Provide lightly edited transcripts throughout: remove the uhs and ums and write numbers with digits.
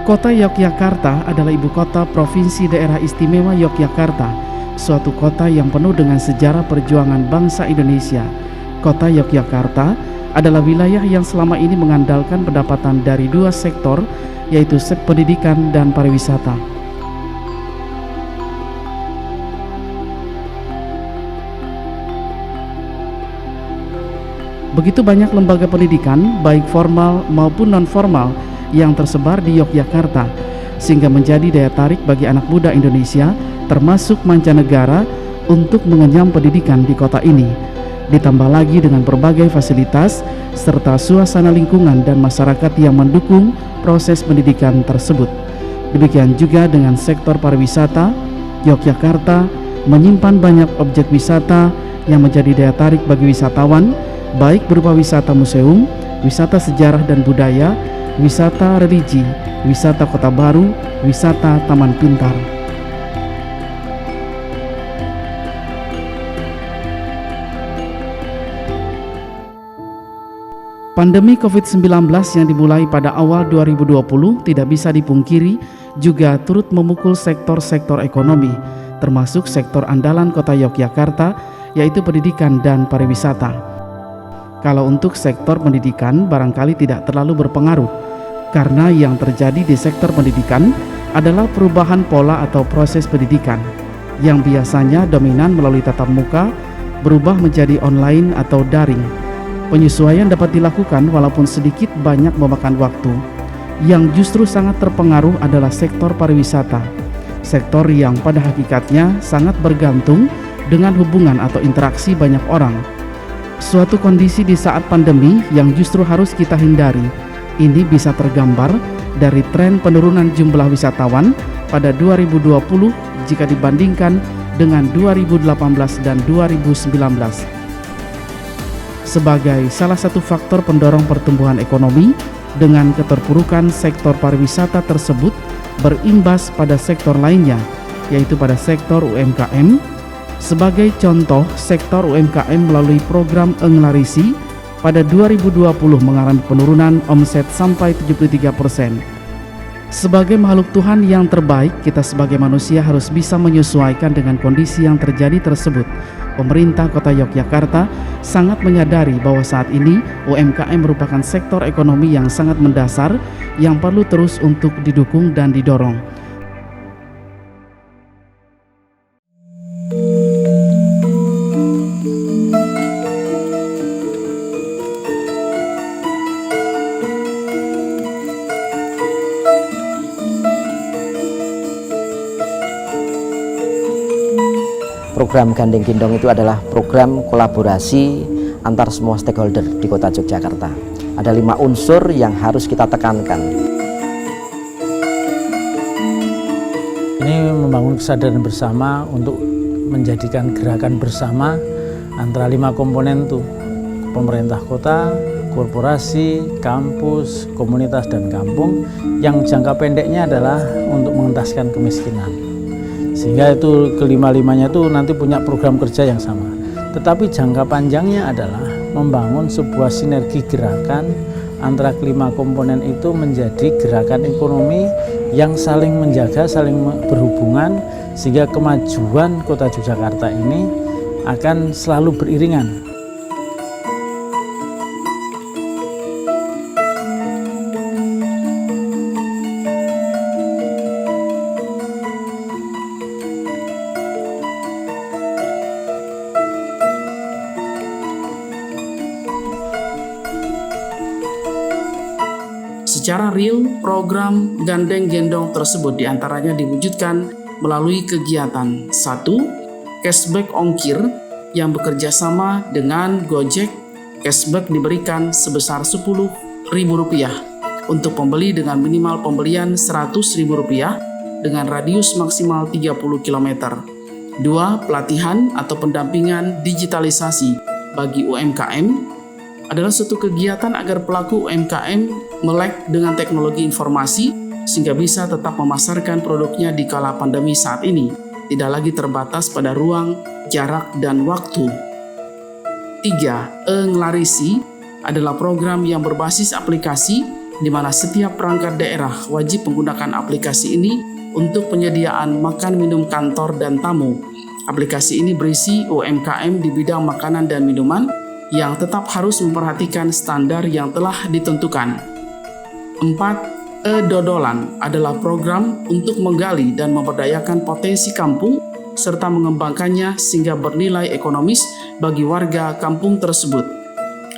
Kota Yogyakarta adalah ibu kota Provinsi Daerah Istimewa Yogyakarta, suatu kota yang penuh dengan sejarah perjuangan bangsa Indonesia. Kota Yogyakarta adalah wilayah yang selama ini mengandalkan pendapatan dari dua sektor, yaitu pendidikan dan pariwisata. Begitu banyak lembaga pendidikan, baik formal maupun non-formal, yang tersebar di Yogyakarta, sehingga menjadi daya tarik bagi anak muda Indonesia, termasuk mancanegara, untuk mengenyam pendidikan di kota ini. Ditambah lagi dengan berbagai fasilitas, serta suasana lingkungan dan masyarakat yang mendukung proses pendidikan tersebut. Demikian juga dengan sektor pariwisata, Yogyakarta menyimpan banyak objek wisata yang menjadi daya tarik bagi wisatawan, baik berupa wisata museum, wisata sejarah dan budaya, wisata religi, wisata kota baru, wisata taman pintar. Pandemi COVID-19 yang dimulai pada awal 2020 tidak bisa dipungkiri juga turut memukul sektor-sektor ekonomi, termasuk sektor andalan kota Yogyakarta, yaitu pendidikan dan pariwisata. Kalau untuk sektor pendidikan barangkali tidak terlalu berpengaruh, karena yang terjadi di sektor pendidikan adalah perubahan pola atau proses pendidikan yang biasanya dominan melalui tatap muka berubah menjadi online atau daring. Penyesuaian dapat dilakukan walaupun sedikit banyak memakan waktu. Yang justru sangat terpengaruh adalah sektor pariwisata, sektor yang pada hakikatnya sangat bergantung dengan hubungan atau interaksi banyak orang. Suatu kondisi di saat pandemi yang justru harus kita hindari. Ini bisa tergambar dari tren penurunan jumlah wisatawan pada 2020 jika dibandingkan dengan 2018 dan 2019. Sebagai salah satu faktor pendorong pertumbuhan ekonomi, dengan keterpurukan sektor pariwisata tersebut berimbas pada sektor lainnya, yaitu pada sektor UMKM. Sebagai contoh, sektor UMKM melalui program Englarisi pada 2020 mengalami penurunan omset sampai 73%. Sebagai makhluk Tuhan yang terbaik, kita sebagai manusia harus bisa menyesuaikan dengan kondisi yang terjadi tersebut. Pemerintah Kota Yogyakarta sangat menyadari bahwa saat ini UMKM merupakan sektor ekonomi yang sangat mendasar yang perlu terus untuk didukung dan didorong. Program Gandeng Gendong itu adalah program kolaborasi antar semua stakeholder di Kota Yogyakarta. Ada 5 unsur yang harus kita tekankan. Ini membangun kesadaran bersama untuk menjadikan gerakan bersama antara 5 komponen itu: pemerintah kota, korporasi, kampus, komunitas, dan kampung, yang jangka pendeknya adalah untuk mengentaskan kemiskinan. Sehingga itu kelima-limanya itu nanti punya program kerja yang sama. Tetapi jangka panjangnya adalah membangun sebuah sinergi gerakan antara kelima komponen itu menjadi gerakan ekonomi yang saling menjaga, saling berhubungan, sehingga kemajuan Kota Yogyakarta ini akan selalu beriringan. Secara real, program Gandeng Gendong tersebut diantaranya diwujudkan melalui kegiatan 1. Cashback ongkir yang bekerja sama dengan Gojek. Cashback diberikan sebesar Rp10.000 untuk pembeli dengan minimal pembelian Rp100.000 dengan radius maksimal 30 km. 2. Pelatihan atau pendampingan digitalisasi bagi UMKM adalah suatu kegiatan agar pelaku UMKM melek dengan teknologi informasi sehingga bisa tetap memasarkan produknya di kala pandemi saat ini, tidak lagi terbatas pada ruang, jarak, dan waktu. 3. Englarisi adalah program yang berbasis aplikasi di mana setiap perangkat daerah wajib menggunakan aplikasi ini untuk penyediaan makan minum kantor dan tamu. Aplikasi ini berisi UMKM di bidang makanan dan minuman yang tetap harus memperhatikan standar yang telah ditentukan. 4. E-Dodolan adalah program untuk menggali dan memberdayakan potensi kampung serta mengembangkannya sehingga bernilai ekonomis bagi warga kampung tersebut.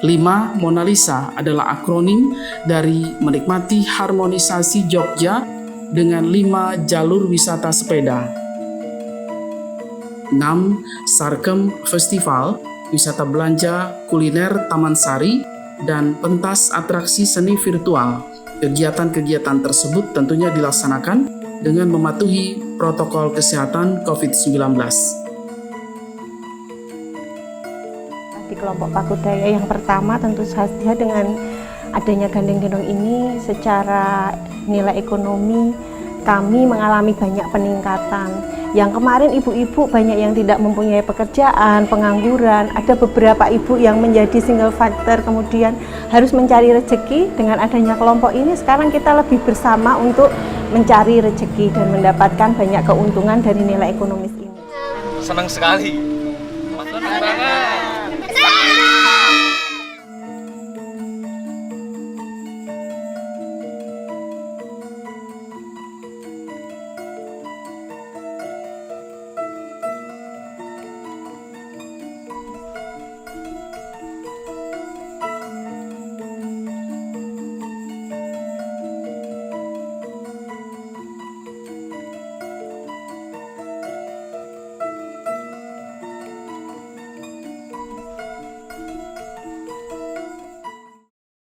5. Mona Lisa adalah akronim dari menikmati harmonisasi Jogja dengan 5 jalur wisata sepeda. 6. Sarkem Festival, wisata belanja, kuliner, taman sari, dan pentas atraksi seni virtual. Kegiatan-kegiatan tersebut tentunya dilaksanakan dengan mematuhi protokol kesehatan COVID-19. Di kelompok Pakudaya yang pertama tentu saja dengan adanya Gandeng Gendong ini secara nilai ekonomi kami mengalami banyak peningkatan. Yang kemarin ibu-ibu banyak yang tidak mempunyai pekerjaan, pengangguran, ada beberapa ibu yang menjadi single factor kemudian harus mencari rezeki. Dengan adanya kelompok ini sekarang kita lebih bersama untuk mencari rezeki dan mendapatkan banyak keuntungan dari nilai ekonomis ini. Senang sekali. Senang banget.